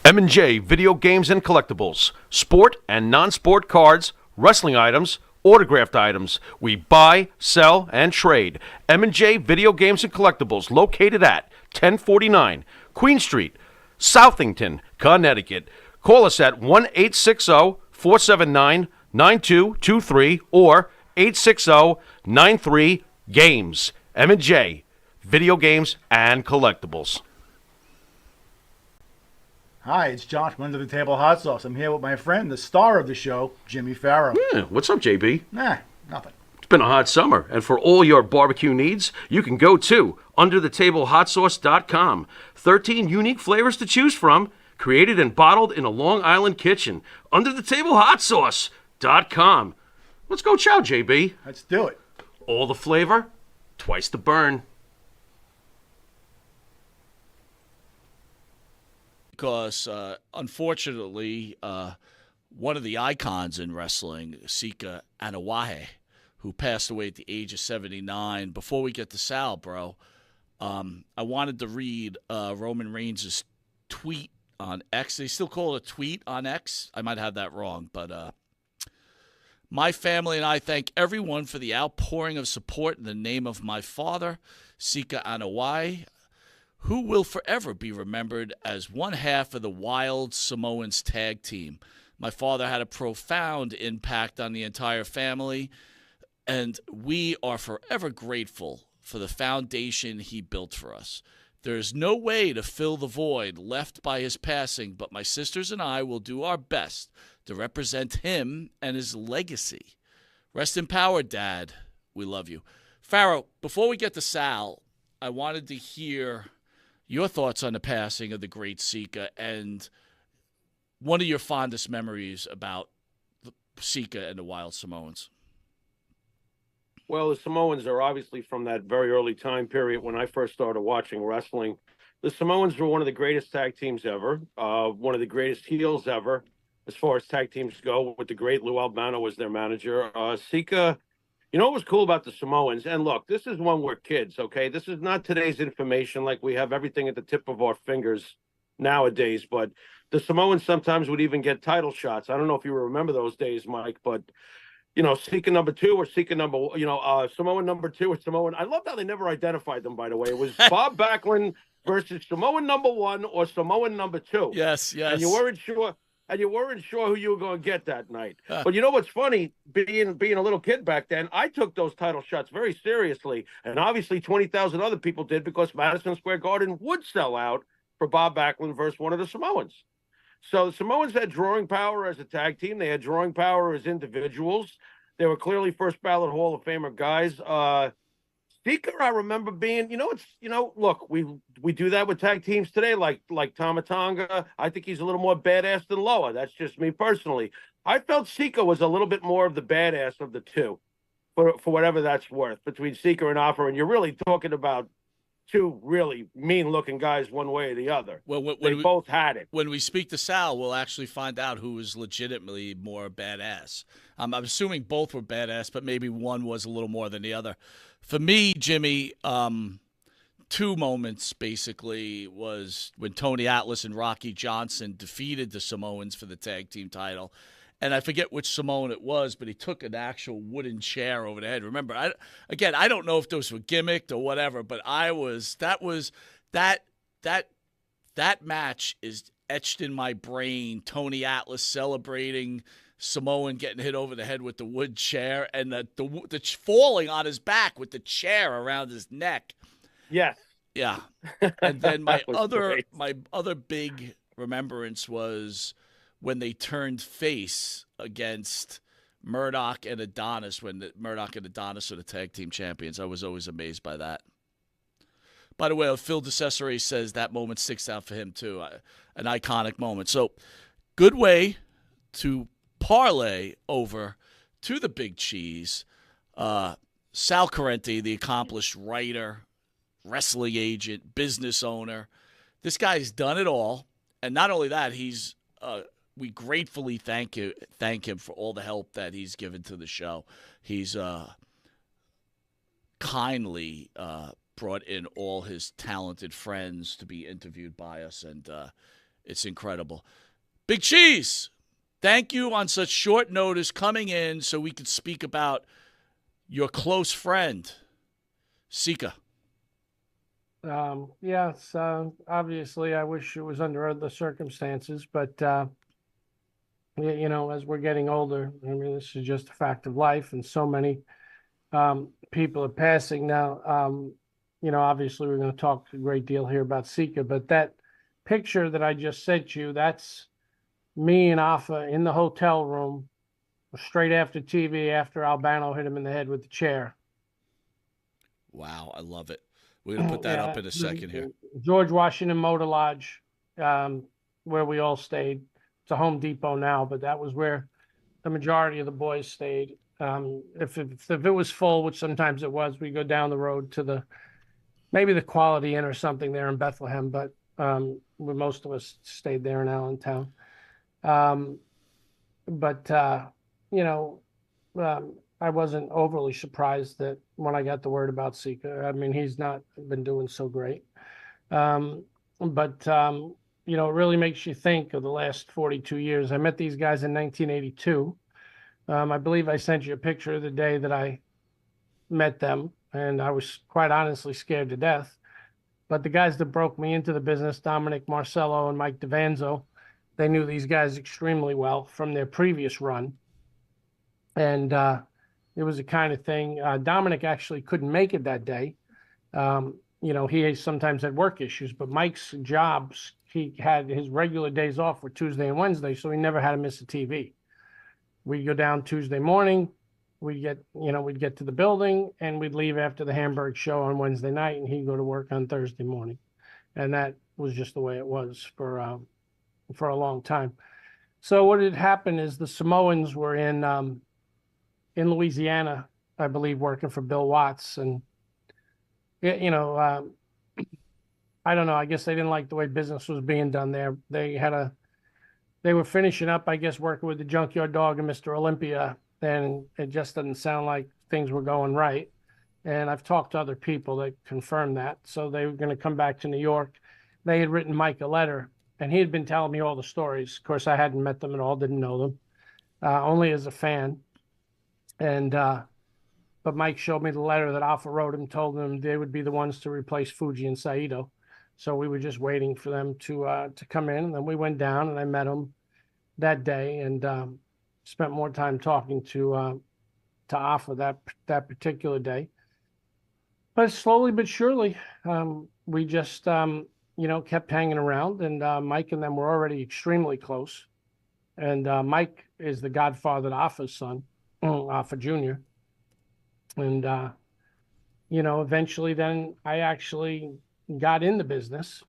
M&J Video Games and Collectibles. Sport and non-sport cards, wrestling items, autographed items. We buy, sell, and trade. M&J Video Games and Collectibles, located at 1049 Queen Street, Southington, Connecticut. Call us at 1-860-479-9223 or 860-93-GAMES. M&J Video Games and Collectibles. Hi, it's John from Under the Table Hot Sauce. I'm here with my friend, the star of the show, Jimmy Farrow. Yeah, what's up, JB? Nah, nothing. It's been a hot summer, and for all your barbecue needs, you can go to underthetablehotsauce.com. 13 unique flavors to choose from, created and bottled in a Long Island kitchen. Underthetablehotsauce.com. Let's go chow, JB. Let's do it. All the flavor, twice the burn. Because, unfortunately, one of the icons in wrestling, Sika Anawahe, who passed away at the age of 79. Before we get to Sal, bro, I wanted to read Roman Reigns' tweet on X. They still call it a tweet on X. I might have that wrong, but my family and I thank everyone for the outpouring of support in the name of my father, Sika Anawahe, who will forever be remembered as one half of the Wild Samoans tag team. My father had a profound impact on the entire family, and we are forever grateful for the foundation he built for us. There is no way to fill the void left by his passing, but my sisters and I will do our best to represent him and his legacy. Rest in power, Dad. We love you. Farrow, before we get to Sal, I wanted to hear your thoughts on the passing of the great Sika and one of your fondest memories about Sika and the Wild Samoans. Well, the Samoans are obviously from that very early time period when I first started watching wrestling. The Samoans were one of the greatest tag teams ever, one of the greatest heels ever, as far as tag teams go, with the great Lou Albano as their manager. Sika, you know what was cool about the Samoans? And look, this is when we're kids, okay? This is not today's information like we have everything at the tip of our fingers nowadays, but the Samoans sometimes would even get title shots. I don't know if you remember those days, Mike, but, you know, Sika number 2 or Sika number, Samoan number 2 or Samoan. I loved how they never identified them, by the way. It was Bob Backlund versus Samoan number 1 or Samoan number 2. Yes. And you weren't sure. And you weren't sure who you were going to get that night. But you know what's funny? Being a little kid back then, I took those title shots very seriously. And obviously 20,000 other people did because Madison Square Garden would sell out for Bob Backlund versus one of the Samoans. So the Samoans had drawing power as a tag team. They had drawing power as individuals. They were clearly first ballot Hall of Famer guys. Sika, I remember being, look, we do that with tag teams today, like Tama Tonga. I think he's a little more badass than Loa. That's just me personally. I felt Sika was a little bit more of the badass of the two, for whatever that's worth, between Sika and Offer. And you're really talking about two really mean-looking guys one way or the other. Well, they both had it. When we speak to Sal, we'll actually find out who was legitimately more badass. I'm assuming both were badass, but maybe one was a little more than the other. For me, Jimmy, two moments basically was when Tony Atlas and Rocky Johnson defeated the Samoans for the tag team title. And I forget which Samoan it was, but he took an actual wooden chair over the head. Remember, I don't know if those were gimmicked or whatever, but that match is etched in my brain. Tony Atlas celebrating Samoan getting hit over the head with the wood chair and the falling on his back with the chair around his neck. Yes. Yeah. And then my great. other big remembrance was when they turned face against Murdoch and Adonis, when Murdoch and Adonis are the tag team champions. I was always amazed by that. By the way, Phil DeCesare says that moment sticks out for him too, an iconic moment. So good way to parlay over to the big cheese. Sal Corrente, the accomplished writer, wrestling agent, business owner. This guy's done it all. And not only that, we gratefully thank him for all the help that he's given to the show. He's kindly brought in all his talented friends to be interviewed by us, and It's incredible. Big Cheese, thank you on such short notice coming in so we could speak about your close friend, Sika. Yes, obviously I wish it was under other circumstances, but as we're getting older, I mean, this is just a fact of life, and so many people are passing now. Obviously we're going to talk a great deal here about Sika, but that picture that I just sent you, that's me and Afa in the hotel room straight after TV after Albano hit him in the head with the chair. Wow, I love it. We're going to put that up in a second here. George Washington Motor Lodge, where we all stayed. It's a Home Depot now, but that was where the majority of the boys stayed. If it was full, which sometimes it was, we go down the road to maybe the Quality Inn or something there in Bethlehem, but where most of us stayed there in Allentown. I wasn't overly surprised that when I got the word about Sika. I mean, he's not been doing so great. It really makes you think of the last 42 years. I met these guys in 1982. I believe I sent you a picture of the day that I met them, and I was quite honestly scared to death. But the guys that broke me into the business, Dominic Marcello and Mike DeVanzo, they knew these guys extremely well from their previous run. And it was the kind of thing, Dominic actually couldn't make it that day. He sometimes had work issues, but Mike's jobs, he had his regular days off were Tuesday and Wednesday, so he never had to miss a TV. We'd go down Tuesday morning, we'd get to the building, and we'd leave after the Hamburg show on Wednesday night, and he'd go to work on Thursday morning. And that was just the way it was for a long time. So what had happened is the Samoans were in Louisiana, I believe, working for Bill Watts. And, I don't know, I guess they didn't like the way business was being done there. They were finishing up, I guess, working with the Junkyard Dog and Mr. Olympia, and it just doesn't sound like things were going right. And I've talked to other people that confirmed that. So they were going to come back to New York. They had written Mike a letter, and he had been telling me all the stories. Of course, I hadn't met them at all, didn't know them, only as a fan. And but Mike showed me the letter that Alpha wrote him, told them they would be the ones to replace Fuji and Saito. So we were just waiting for them to come in, and then we went down, and I met them that day, and spent more time talking to Alpha that particular day. But slowly but surely, we just kept hanging around, and Mike and them were already extremely close. And Mike is the godfather to Alpha's son, Alpha Jr. And eventually then I actually got in the business